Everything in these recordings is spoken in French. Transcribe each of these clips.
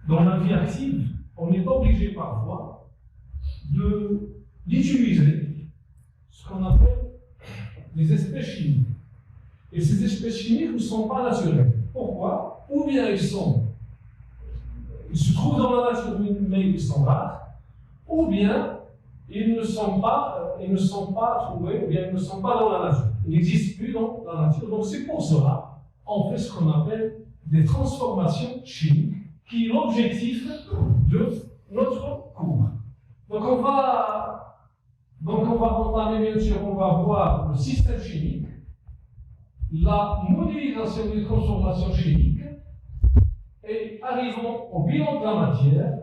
dans la vie active, on est obligé parfois d'utiliser ce qu'on appelle les espèces chimiques. Et ces espèces chimiques ne sont pas naturelles. Pourquoi? Ou bien ils se trouvent dans la nature, mais ils sont rares, ou bien ils ne sont pas trouvés, ou bien ils ne sont pas dans la nature. Ils n'existent plus dans la nature. Donc c'est pour cela qu'on fait ce qu'on appelle des transformations chimiques, qui est l'objectif de notre cours. Donc on va entamer, bien sûr, on va voir le système chimique, la modélisation des transformations chimiques, et arrivons au bilan de la matière.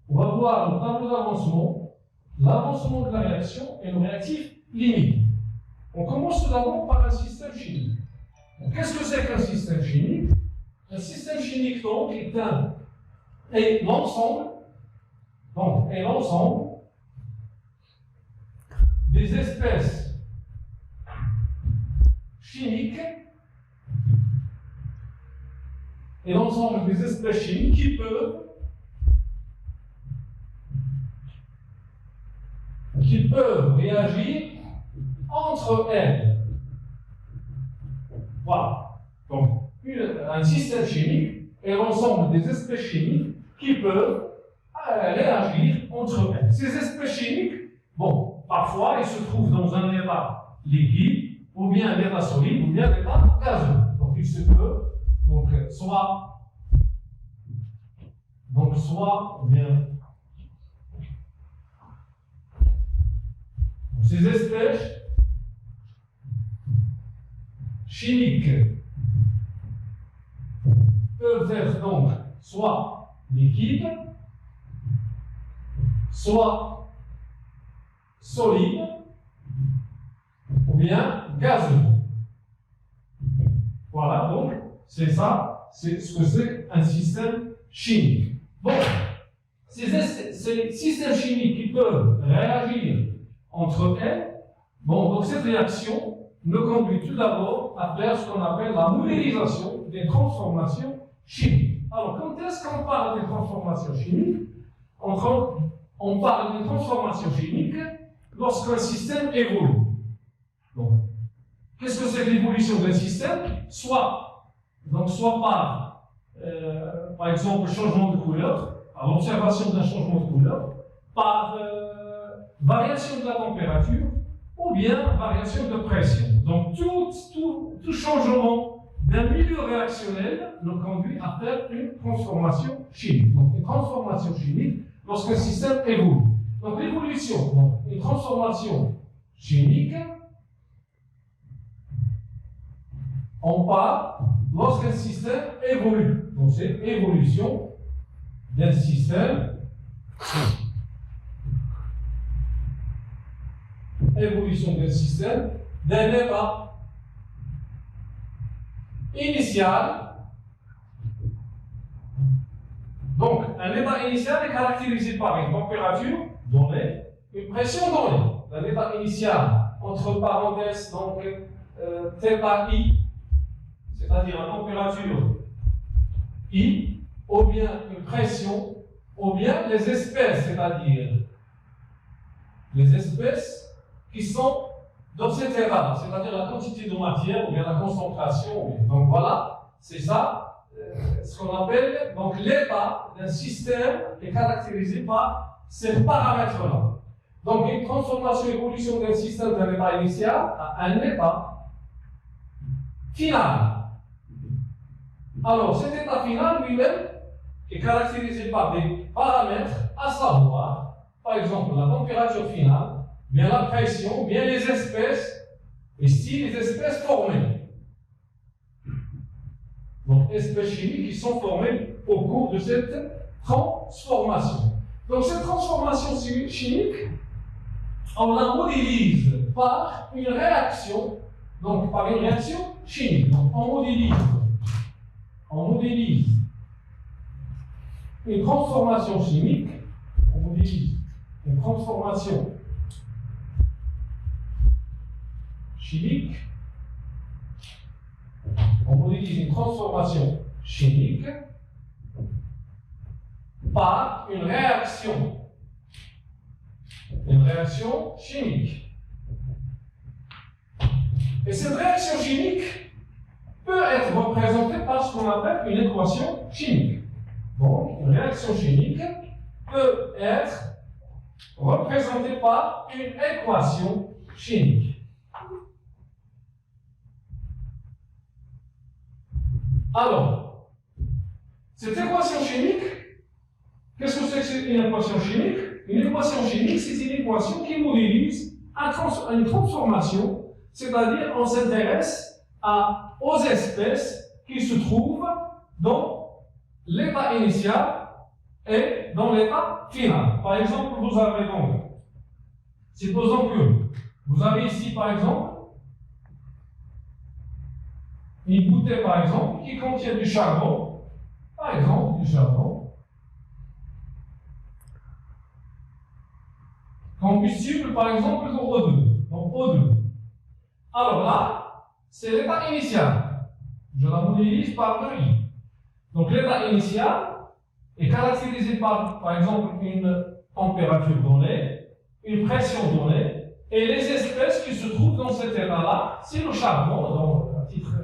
On va voir le tableau d'avancement, l'avancement de la réaction et le réactif limite. On commence tout d'abord par un système chimique. Qu'est-ce que c'est qu'un système chimique? Un système chimique, donc, est l'ensemble des espèces chimiques qui peuvent réagir entre elles. Voilà. Donc, un système chimique est l'ensemble des espèces chimiques qui peuvent réagir entre elles. Ces espèces chimiques, parfois, ils se trouvent dans un état liquide, ou bien un état solide, ou bien un état gazeux. Donc, il se peut, ces espèces chimiques peuvent être donc soit liquides, soit solides, ou bien gazeux. Voilà, donc c'est ça, c'est ce que c'est un système chimique. Bon, ces systèmes chimiques qui peuvent réagir entre elles, donc cette réaction nous conduit tout d'abord à faire ce qu'on appelle la modélisation des transformations chimiques. Alors, quand est-ce qu'on parle des transformations chimiques? On parle des transformations chimiques lorsqu'un système évolue. Donc, qu'est-ce que c'est l'évolution d'un système? Soit par exemple, changement de couleur, par l'observation d'un changement de couleur, par variation de la température, ou bien variation de pression. Donc, tout changement d'un milieu réactionnel nous conduit à faire une transformation chimique. Donc, une transformation chimique lorsqu'un système évolue. Donc, l'évolution, donc une transformation chimique, on parle lorsqu'un système évolue. Donc, c'est évolution d'un système. Évolution d'un système d'un état initial. Donc, un état initial est caractérisé par une température donnée, une pression donnée. Un état initial, entre parenthèses, donc θ I, c'est-à-dire la température I, ou bien une pression, ou bien les espèces, c'est-à-dire les espèces qui sont dans cet état, c'est-à-dire la quantité de matière, ou bien la concentration. Donc voilà, c'est ça, ce qu'on appelle, donc l'état d'un système est caractérisé par ces paramètres-là. Donc une transformation, évolution d'un système d'un état initial à un état final. Alors cet état final lui-même est caractérisé par des paramètres, à savoir, par exemple, la température finale, bien la pression, bien les espèces, ici les espèces formées. Donc, espèces chimiques qui sont formées au cours de cette transformation. Donc, cette transformation chimique, on la modélise par une réaction, donc par une réaction chimique. Donc, on modélise une transformation chimique, on modélise une transformation chimique, on modélise une transformation chimique par une réaction. Une réaction chimique. Et cette réaction chimique peut être représentée par ce qu'on appelle une équation chimique. Donc, une réaction chimique peut être représentée par une équation chimique. Alors, cette équation chimique, qu'est-ce que c'est qu'une équation chimique? Une équation chimique, c'est une équation qui modélise une transformation, c'est-à-dire on s'intéresse aux espèces qui se trouvent dans l'état initial et dans l'état final. Par exemple, vous avez donc, supposons que vous avez ici, par exemple, une bouteille, par exemple, qui contient du charbon, par exemple, du charbon, combustible, par exemple, de O2, donc O2. Alors là, c'est l'état initial. Je la modélise par le I. Donc l'état initial est caractérisé par exemple, une température donnée, une pression donnée, et les espèces qui se trouvent dans cet état-là, c'est le charbon. Donc, à titre,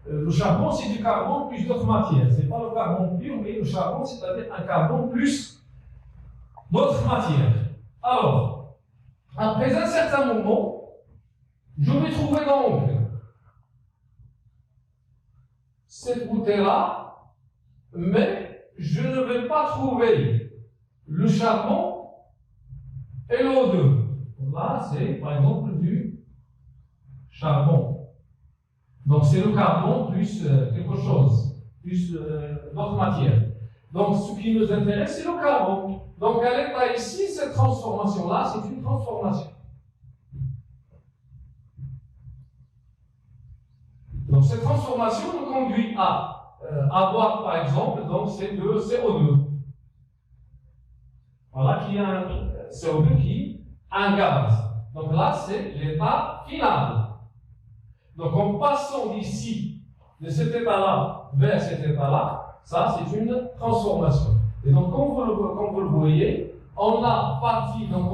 le charbon, c'est du carbone plus d'autres matières. Ce n'est pas le carbone pur, mais le charbon, c'est-à-dire un carbone plus d'autres matières. Alors, après un certain moment, je vais trouver donc cette bouteille-là, mais je ne vais pas trouver le charbon et l'O2. Là, c'est par exemple du charbon. Donc, c'est le carbone plus quelque chose, plus d'autres matières. Donc, ce qui nous intéresse, c'est le carbone. Donc, à l'état ici, cette transformation-là, c'est une transformation. Donc, cette transformation nous conduit à avoir, par exemple, donc, c'est le CO2. Voilà, qui est un CO2 qui est un gaz. Donc là, c'est l'état final. Donc, en passant d'ici, de cet état-là vers cet état-là, ça, c'est une transformation. Et donc, comme vous le voyez, on a parti, donc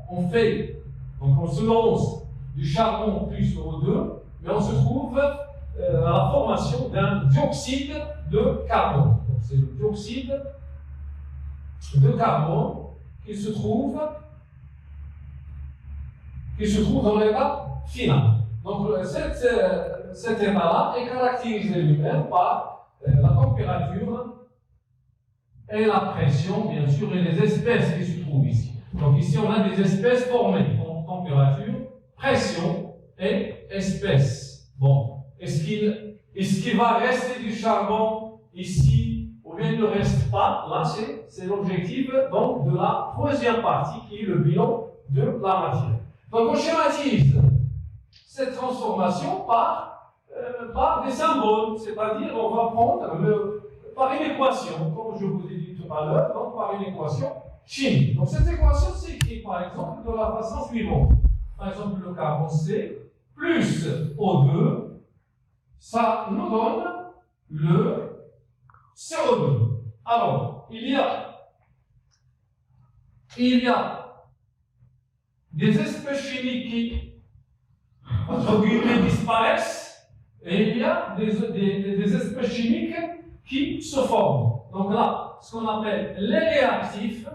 on fait, donc on se lance du charbon plus O2, mais on se trouve à la formation d'un dioxyde de carbone. Donc, c'est le dioxyde de carbone qui se trouve dans l'état final. Donc, cet état-là est caractérisé lui-même par la température et la pression, bien sûr, et les espèces qui se trouvent ici. Donc, ici, on a des espèces formées en température, pression et espèces. Bon, est-ce qu'il va rester du charbon ici, ou bien il ne reste pas? Là, c'est l'objectif donc de la troisième partie qui est le bilan de la matière. Donc, on schématise cette transformation par des symboles, c'est-à-dire on va prendre par une équation, comme je vous ai dit tout à l'heure, donc par une équation chimique. Donc cette équation s'écrit par exemple de la façon suivante. Par exemple, le carbone C plus O2, ça nous donne le CO2. Alors, il y a des espèces chimiques qui, entre guillemets, disparaissent, et il y a des espèces chimiques qui se forment. Donc là, ce qu'on appelle les réactifs,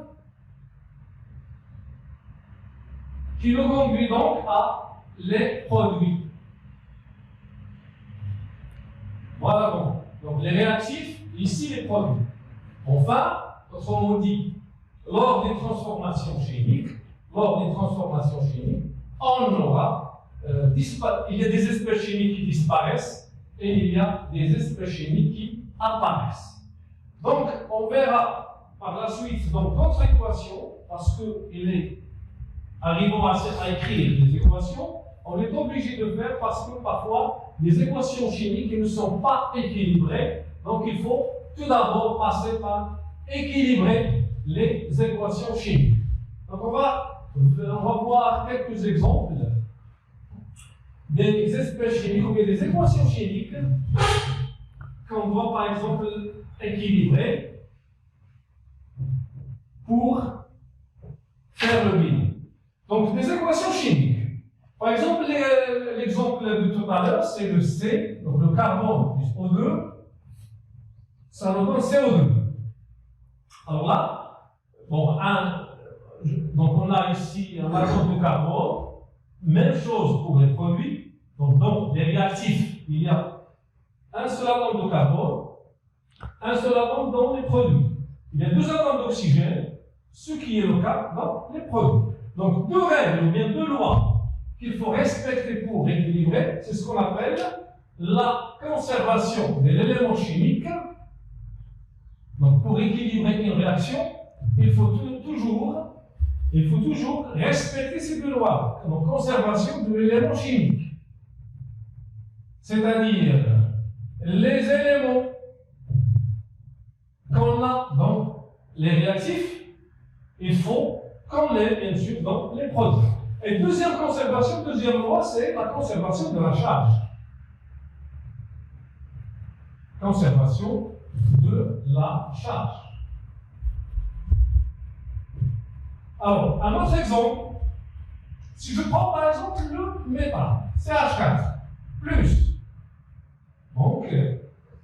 qui nous conduit donc à les produits. Voilà donc les réactifs, ici les produits. Enfin, autrement dit, lors des transformations chimiques, on aura, il y a des espèces chimiques qui disparaissent et il y a des espèces chimiques qui apparaissent. Donc, on verra par la suite dans d'autres équations, parce qu'il est arrivant à écrire des équations, on est obligé de faire parce que parfois les équations chimiques ne sont pas équilibrées. Donc, il faut tout d'abord passer par équilibrer les équations chimiques. Donc, on va voir quelques exemples des espèces chimiques ou des équations chimiques qu'on doit par exemple équilibrer. pour faire le bilan. Donc, des équations chimiques. Par exemple, l'exemple de tout à l'heure, c'est le C, donc le carbone plus O2, ça nous donne CO2. Alors là, bon, donc on a ici un atome de carbone, même chose pour les produits, donc dans les réactifs, il y a un seul atome de carbone, un seul atome dans les produits. Il y a deux atomes d'oxygène, ce qui est le cas dans les produits. Donc deux règles ou bien deux lois qu'il faut respecter pour équilibrer, c'est ce qu'on appelle la conservation de l'élément chimique. Donc pour équilibrer une réaction, il faut toujours respecter ces deux lois, donc conservation de l'élément chimique. C'est-à-dire les éléments qu'on a dans les réactifs, il faut qu'on l'ait bien sûr dans les produits. Et deuxième loi, c'est la conservation de la charge. Conservation de la charge. Alors, un autre exemple, si je prends par exemple le métal, CH4, plus. Donc,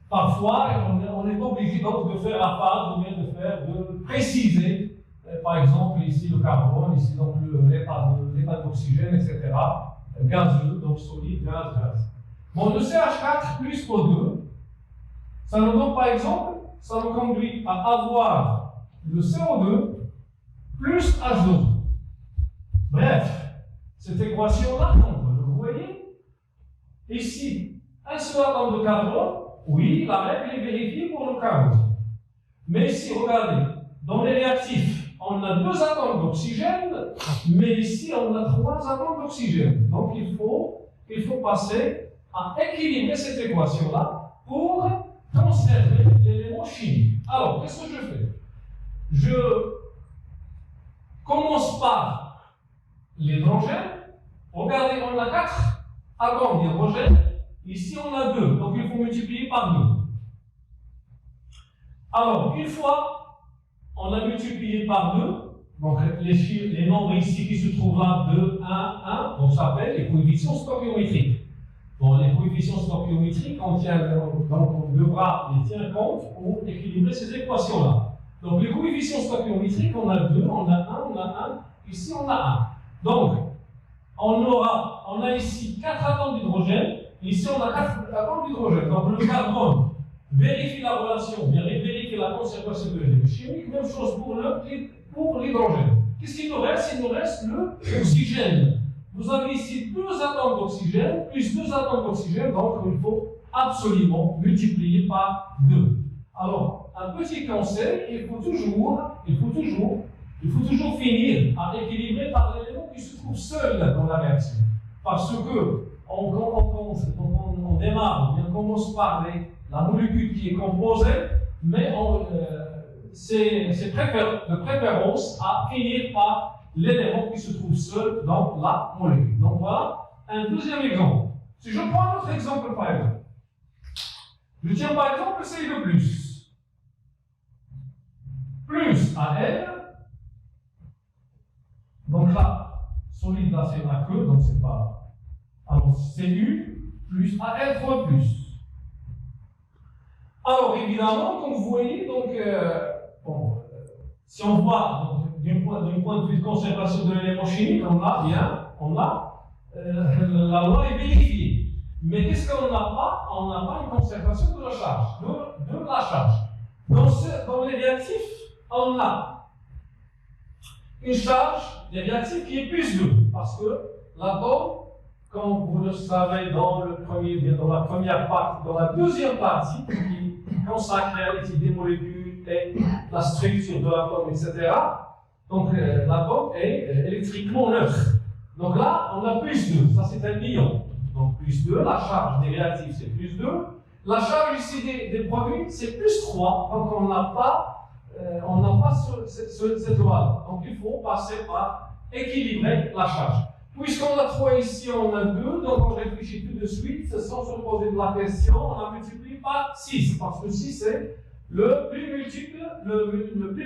parfois, on est obligé donc de faire la phase, ou bien de préciser, par exemple, ici le carbone, ici donc l'état d'oxygène, etc. Gazeux, donc solide, gaz. Bon, le CH4 plus O2, ça nous donne par exemple, ça nous conduit à avoir le CO2 plus H2. Bref, cette équation-là, vous voyez, ici, un seul atome de carbone, oui, la règle est vérifiée pour le carbone. Mais ici, regardez, dans les réactifs, on a deux atomes d'oxygène, mais ici, on a trois atomes d'oxygène. Donc, il faut passer à équilibrer cette équation-là pour conserver l'élément chimique. Alors, qu'est-ce que je fais? Je commence par l'hydrogène. Regardez, on a 4 atomes d'hydrogène. Ici, on a 2. Donc, il faut multiplier par 2. Alors, une fois on a multiplié par 2, donc les nombres ici qui se trouvent là, 2, 1, 1, donc ça s'appelle les coefficients stoichiométriques. Bon, les coefficients stoichiométriques, on devra les tenir compte pour équilibrer ces équations-là. Donc, les coefficients stoichiométriques, on a 2, on a 1, on a 1, ici on a 1. Donc, on a ici 4 atomes d'hydrogène, ici on a 4 atomes d'hydrogène. Donc, le carbone vérifie la relation, vérifie la conservation de l'élément chimique, même chose pour l'hydrogène. Qu'est-ce qu'il nous reste? Il nous reste l'oxygène. Vous avez ici 2 atomes d'oxygène, plus 2 atomes d'oxygène, donc il faut absolument multiplier par 2. Alors, un petit conseil, il faut toujours finir à équilibrer par l'élément qui se trouve seul dans la réaction. Parce que on démarre, on commence par la molécule qui est composée, mais c'est de préférence à finir par l'élément qui se trouve seul dans la molécule. Donc voilà un deuxième exemple. Si je prends un autre exemple par exemple, je tiens par exemple CI2+, plus AL, donc là, solide là c'est la queue, donc c'est pas. Alors CU plus AL3+. Alors évidemment, comme vous voyez, donc, si on voit d'un point de vue de conservation de l'élément chimique, la loi est vérifiée. Mais qu'est-ce qu'on n'a pas? On n'a pas une conservation de la charge. De la charge. Dans les réactifs, on a une charge des réactifs qui est plus 2. Parce que l'atome, comme vous le savez dans la première partie, dans la deuxième partie, qui consacre à l'étude des molécules et la structure de l'atome, etc. Donc l'atome est électriquement neutre. Donc là, on a plus 2, ça c'est un ion. Donc plus 2, la charge des réactifs c'est plus 2. La charge ici des produits c'est plus 3, donc on n'a pas cette loi. Donc il faut passer par équilibrer la charge. Puisqu'on a 3 ici, on a 2, donc on réfléchit tout de suite, sans se poser de la question, on a multiplié par 6, parce que 6 c'est le plus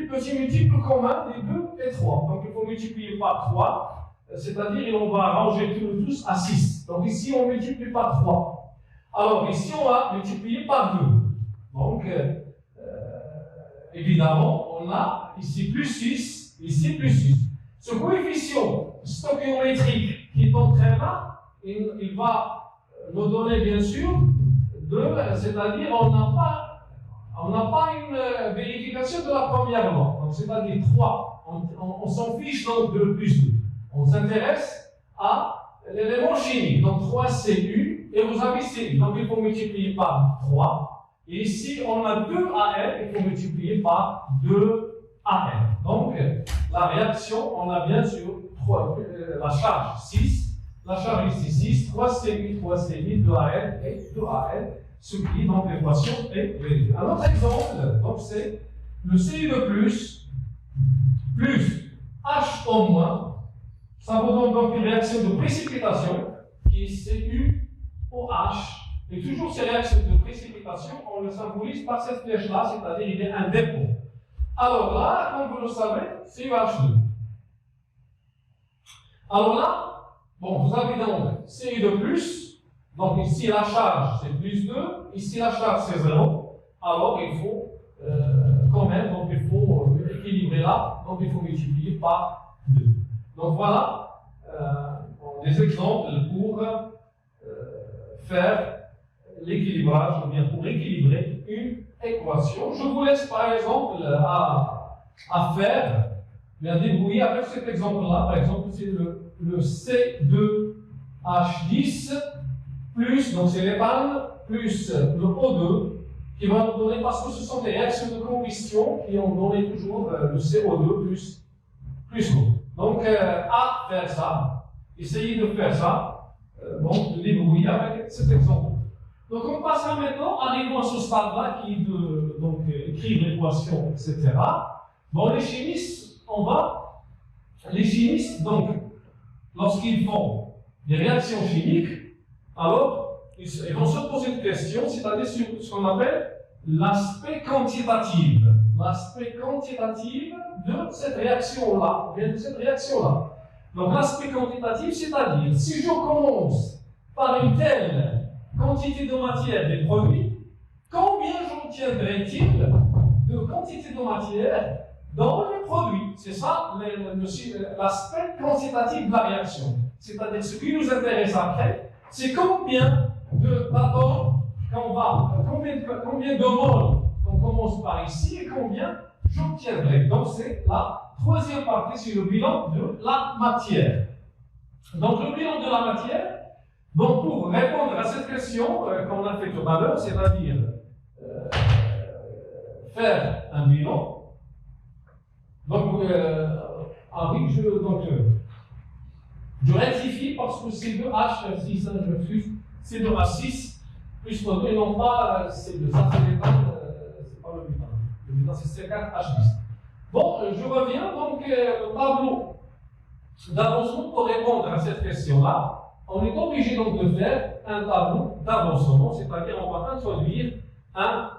petit multiple commun des 2 et 3. Donc il faut multiplier par 3, c'est-à-dire on va ranger tous à 6. Donc ici on multiplie par 3. Alors ici on va multiplier par 2. Donc évidemment on a ici plus 6, ici plus 6. Ce coefficient stoichiométrique qui tombe très bas, il va nous donner bien sûr c'est-à-dire on n'a pas une vérification de la première loi. Donc c'est-à-dire 3, on s'en fiche donc de plus 2. On s'intéresse à l'élément chimique. Donc 3 Cu et vous avez Cu. Donc il faut multiplier par 3. Et ici on a 2 Al, il faut multiplier par 2 Al. Donc la réaction, on a bien sûr la charge 6. La charge ici 6, 3 Cu, 3 Cu, 2 Al et 2 Al, ce qui donc l'équation est vérifiée. Un autre exemple, donc c'est le Cu de plus H au moins, ça vous donne donc une réaction de précipitation qui est Cu au H. Et toujours ces réactions de précipitation, on le symbolise par cette flèche-là, c'est-à-dire il y a un dépôt. Alors là, comme vous le savez, CuH2. Alors là, bon, vous avez donc Cu de plus, donc ici la charge c'est plus 2, ici la charge c'est 0, alors il faut quand même, donc il faut équilibrer là, donc il faut multiplier par 2. Donc voilà des exemples pour faire l'équilibrage, ou bien pour équilibrer une équation. Je vous laisse par exemple à faire, bien débrouiller avec cet exemple-là. Par exemple, c'est le C2H10 plus, donc c'est l'éthane, plus le O2 qui va nous donner, parce que ce sont des réactions de combustion qui ont donné toujours le CO2 plus l'eau. Donc à faire ça, essayez de faire ça, donc de débrouiller avec cet exemple. Donc on passera maintenant, arrivons à ce stade-là qui est de donc, écrire l'équation, etc. Bon, les chimistes, donc, lorsqu'ils font des réactions chimiques, alors ils vont se poser une question, c'est-à-dire sur ce qu'on appelle l'aspect quantitatif. L'aspect quantitatif de cette réaction-là, ou bien de cette réaction-là. Donc l'aspect quantitatif, c'est-à-dire, si je commence par une telle quantité de matière des produits, combien j'obtiendrai-t-il de quantité de matière dans le produit? C'est ça l'aspect quantitatif de la réaction. C'est-à-dire, ce qui nous intéresse après, c'est combien d'atomes combien de moles qu'on commence par ici et combien j'obtiendrai. Donc c'est la troisième partie, c'est le bilan de la matière. Donc le bilan de la matière, donc pour répondre à cette question qu'on a fait tout à l'heure, c'est-à-dire faire un bilan. Donc, je rectifie parce que c'est de H6, je m'excuse, c'est de H6 plus le 2 et non pas c'est de ça, c'est pas le butan. Le butan c'est C4H10. Bon, je reviens donc au tableau d'avancement pour répondre à cette question-là. On est obligé donc de faire un tableau d'avancement, c'est-à-dire on va introduire un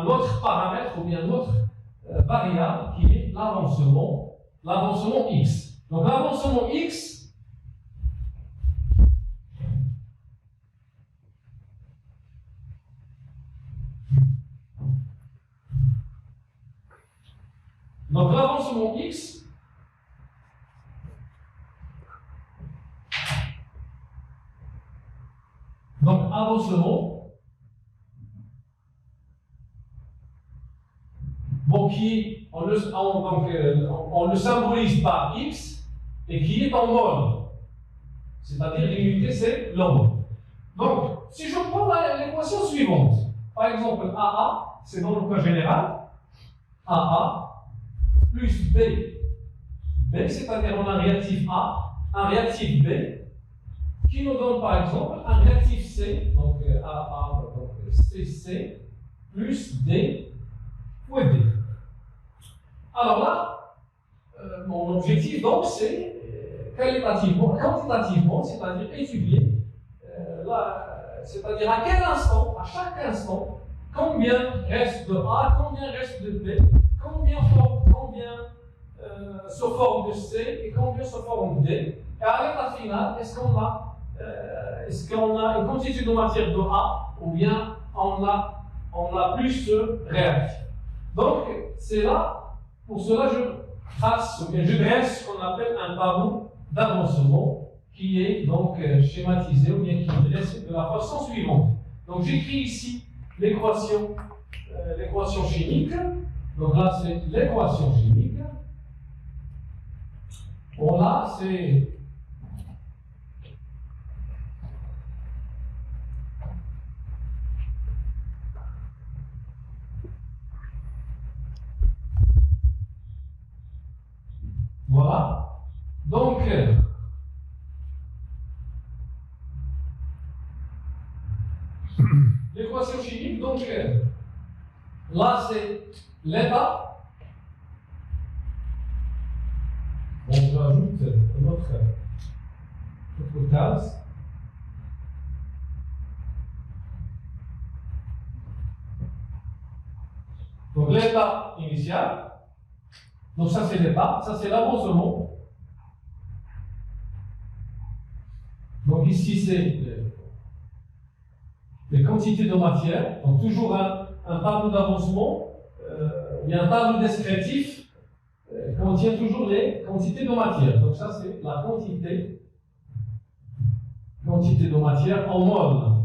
autre paramètre ou bien une autre variable qui est l'avancement x. Donc l'avancement x, avancement, bon, qui on le symbolise par x et qui est en mol, c'est-à-dire l'unité c'est le mol. Donc, si je prends l'équation suivante, par exemple AA, c'est dans le cas général, AA plus B, c'est-à-dire on a un réactif A, un réactif B, qui nous donne par exemple un réactif C, donc AA, donc CC, plus D fois D. Alors là, mon objectif donc c'est quantitativement, c'est-à-dire étudier, c'est-à-dire à quel instant, à chaque instant, combien reste de A, combien reste de B, combien se forme de C et combien se forme de D. Et à l'état final, est-ce qu'on a une quantité de matière de A ou bien on a plus de réactifs. Donc, c'est là, pour cela, je trace, ou bien je dresse ce qu'on appelle un tableau d'avancement qui est donc schématisé ou bien qui est dressé de la façon suivante. Donc, j'écris ici l'équation chimique. Donc là, c'est l'équation chimique. Bon, là, c'est voilà. Donc, l'équation chimique, donc, là, c'est l'état. Bon, je rajoute une autre case. Donc, l'état initial. Donc, ça, c'est l'état. Ça, c'est l'avancement. Donc, ici, c'est les quantités de matière. Donc, toujours un tableau d'avancement, il y a un tableau descriptif contient toujours les quantités de matière. Donc, ça, c'est la quantité de matière en mol.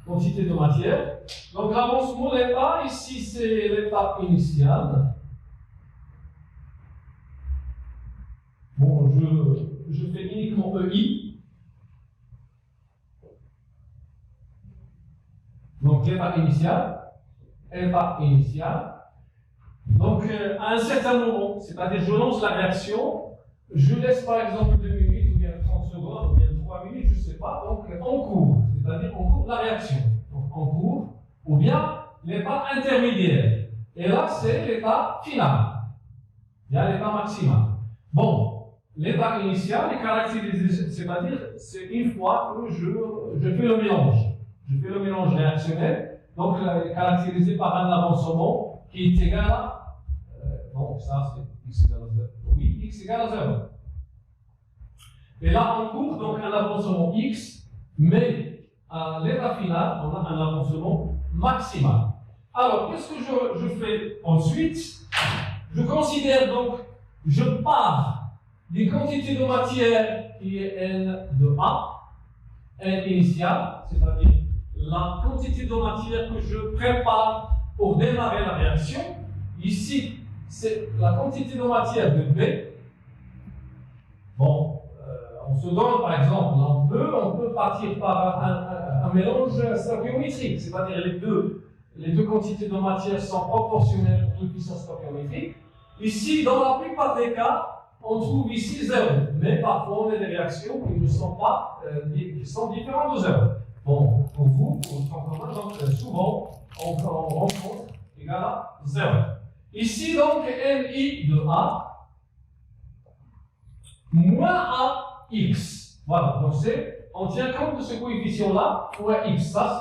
Quantité de matière. Donc, l'avancement, l'état, ici, c'est l'état initial. Bon, je fais uniquement EI. Donc, l'état initial. Donc, à un certain moment, c'est-à-dire je lance la réaction, je laisse par exemple 2 minutes, ou bien 30 secondes, ou bien 3 minutes, je ne sais pas, donc en cours, c'est-à-dire en cours de la réaction. Donc, en cours, ou bien l'état intermédiaire. Et là, c'est l'état final. Il y a l'état maximal. Bon, l'état initial est caractérisé, c'est-à-dire c'est une fois que je fais le mélange. Je fais le mélange réactionnel. Donc, elle est caractérisée par un avancement qui est égal à. Donc, ça, c'est x égale à 0. Oui, x égale à 0. Et là, en cours, donc un avancement x, mais à l'état final, on a un avancement maximal. Alors, qu'est-ce que je fais ensuite? Je considère donc, je pars des quantités de matière qui est N de A, N initiale, c'est-à-dire la quantité de matière que je prépare pour démarrer la réaction. Ici, c'est la quantité de matière de B. Bon, on se donne par exemple, on peut partir par un mélange stoichiométrique, c'est-à-dire les deux quantités de matière sont proportionnelles aux puissance stoichiométrique. Ici, dans la plupart des cas, on trouve ici 0, mais parfois on a des réactions qui ne sont pas, qui sont différentes de 0. Bon, pour vous, pour le commun, donc souvent, on rencontre égal à 0. Ici, donc, NI de A moins AX. Voilà, donc on tient compte de ce coefficient-là, fois X. Ça,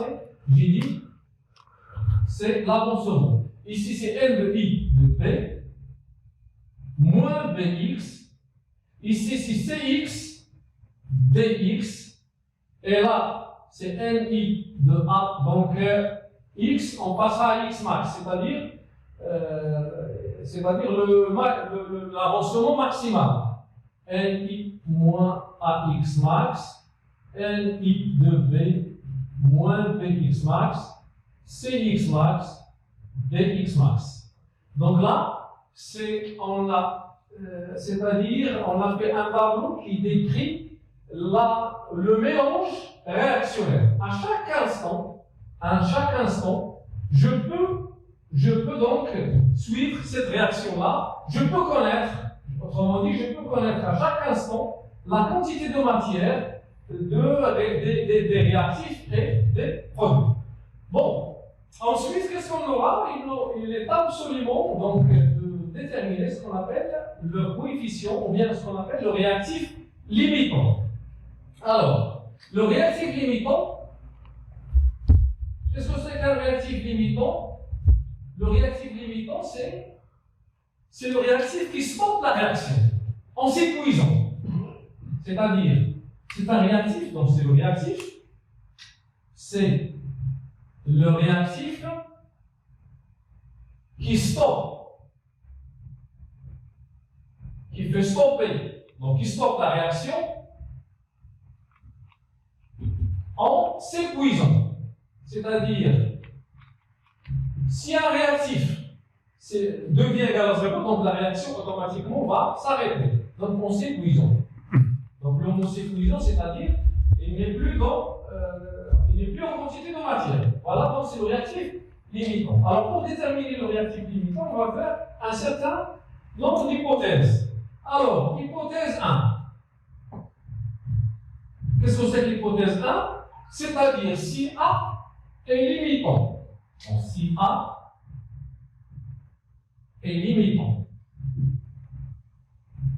j'ai dit, c'est l'avancement. Ici, c'est N de I de B moins BX. Ici, c'est CX DX. Et là, c'est NI de A, donc X, on passera à X max, c'est-à-dire l'avancement maximal. NI moins AX max, NI de B moins BX max, CX max, DX max. Donc là, c'est-à-dire on a fait un tableau qui décrit le mélange réactionnel. À chaque instant, je peux donc suivre cette réaction-là. Je peux connaître, autrement dit, je peux connaître à chaque instant la quantité de matière des réactifs et des produits. Bon, ensuite, qu'est-ce qu'on aura? Il est absolument donc de déterminer ce qu'on appelle le coefficient, ou bien ce qu'on appelle le réactif limitant. Alors, Le réactif limitant, qu'est-ce que c'est qu'un réactif limitant? Le réactif limitant, c'est le réactif qui stoppe la réaction en s'épuisant. C'est-à-dire, c'est un réactif, donc c'est le réactif, c'est le réactif qui stoppe, qui fait stopper, donc qui stoppe la réaction en s'épuisant. C'est-à-dire, si un réactif devient égal à 0, donc la réaction automatiquement va s'arrêter. Donc en s'épuisant. Donc le mot s'épuisant, c'est-à-dire, il n'est plus en quantité de matière. Voilà, donc c'est le réactif limitant. Alors pour déterminer le réactif limitant, on va faire un certain nombre d'hypothèses. Alors, hypothèse 1. Qu'est-ce que c'est que l'hypothèse 1? C'est-à-dire si A est limitant. Donc, si A est limitant.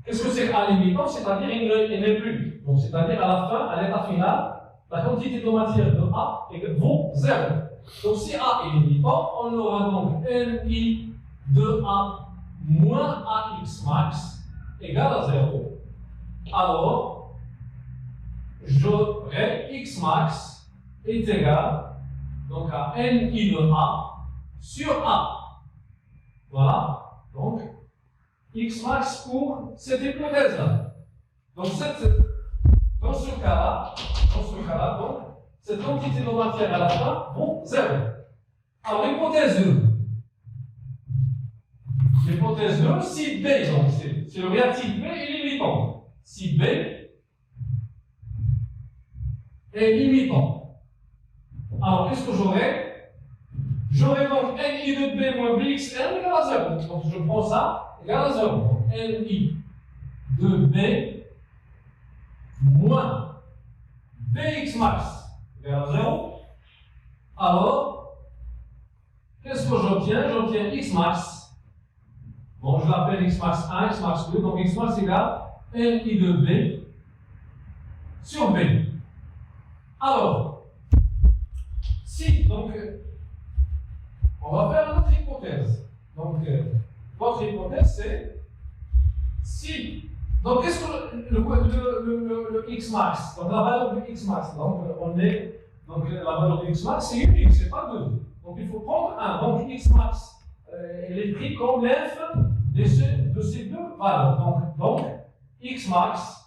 Qu'est-ce que c'est A limitant? C'est-à-dire il n'est plus. Donc, c'est-à-dire à la fin, à l'état final, la quantité de matière de A vaut 0. Donc, si A est limitant, on aura donc NI de A moins AX max égale à 0. Alors, j'aurai X max est égal donc à NI de A sur A. Voilà. Donc, X max pour cette hypothèse-là. Donc, dans ce cas-là, donc, cette quantité de matière à la fin vaut 0. Alors, hypothèse 2. L'hypothèse 2, si B, donc c'est le réactif B est limitant. Si B est limitant. Alors, qu'est-ce que j'aurai? J'aurai donc NI de B moins BXN égale à 0. Donc, je prends ça égale à 0. Donc, NI de B moins BX max égale à 0. Alors, qu'est-ce que j'obtiens? J'obtiens X max. Bon, je l'appelle X max 1, X max 2. Donc, X max égale NI de B sur B. Alors, si, donc, on va faire une autre hypothèse. Donc, votre hypothèse, c'est si. Donc, qu'est-ce que le X max? Donc, la valeur de X max. Donc, la valeur de X max, c'est unique, c'est pas 2. Donc, il faut prendre 1. Donc, X max, il est pris comme l'inf de ces deux valeurs. Donc, X max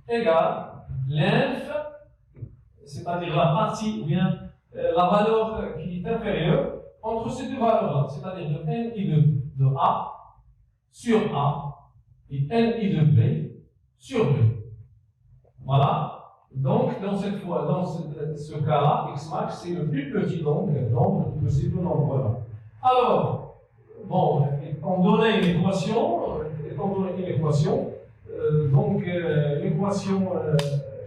égale l'inf, c'est-à-dire la partie ou bien la valeur qui est inférieure entre ces deux valeurs-là, c'est-à-dire de NI de A sur A et NI de B sur B. Voilà. Donc, dans ce cas-là, X max, c'est le plus petit nombre de ces deux nombres-là. Alors, bon, étant donné une équation, l'équation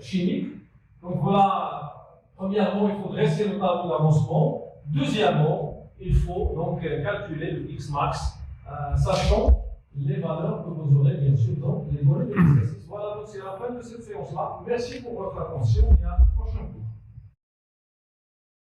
chimique, donc voilà, premièrement, il faut dresser le tableau d'avancement. Deuxièmement, il faut donc calculer le X max, sachant les valeurs que vous aurez bien sûr dans les données de l'exercice. Voilà, donc c'est la fin de cette séance-là. Merci pour votre attention et à